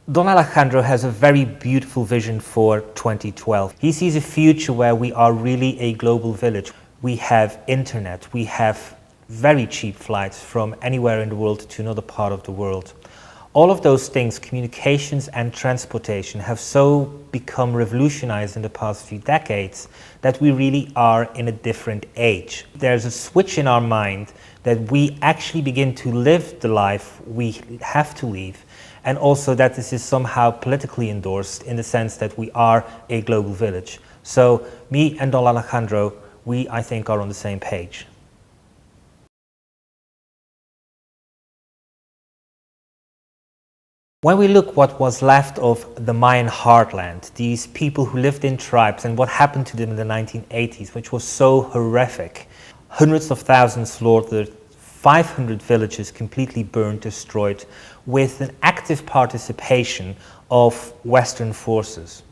Don Alejandro has a very beautiful vision for 2012. He sees a future where we are really a global village. We have internet, we have very cheap flights from anywhere in the world to another part of the world. All of those things, communications and transportation, have so become revolutionized in the past few decades that we really are in a different age. There's a switch in our mind that we actually begin to live the life we have to live, and also that this is somehow politically endorsed in the sense that we are a global village. So me and Don Alejandro, we, I think, are on the same page. When we look what was left of the Mayan heartland, these people who lived in tribes and what happened to them in the 1980s, which was so horrific, hundreds of thousands slaughtered, 500 villages completely burned, destroyed, with an active participation of Western forces.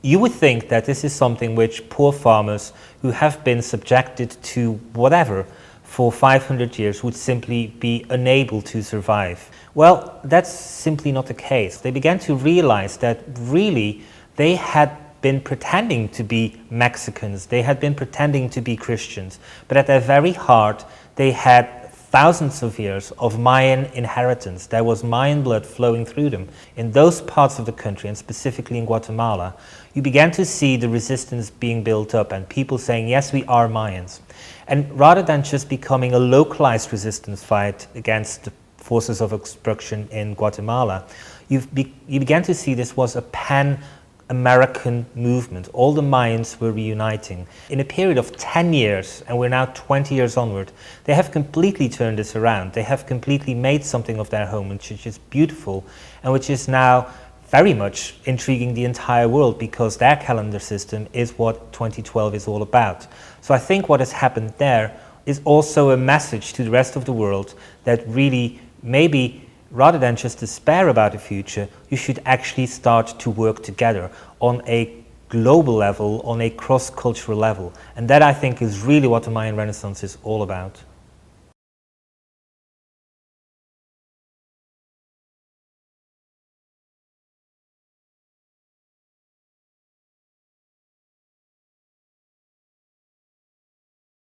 You would think that this is something which poor farmers who have been subjected to whatever for 500 years would simply be unable to survive. Well, that's simply not the case. They began to realize that really they had been pretending to be Mexicans, they had been pretending to be Christians, but at their very heart they had thousands of years of Mayan inheritance. There was Mayan blood flowing through them. In those parts of the country, and specifically in Guatemala, you began to see the resistance being built up and people saying, yes, we are Mayans. And rather than just becoming a localized resistance fight against the forces of obstruction in Guatemala, you began to see this was a pan-American movement. All the Mayans were reuniting. In a period of 10 years, and we're now 20 years onward, they have completely turned this around. They have completely made something of their home, which is beautiful, and which is now very much intriguing the entire world, because their calendar system is what 2012 is all about. So I think what has happened there is also a message to the rest of the world that really maybe rather than just despair about the future, you should actually start to work together on a global level, on a cross-cultural level. And that, I think, is really what the Mayan Renaissance is all about.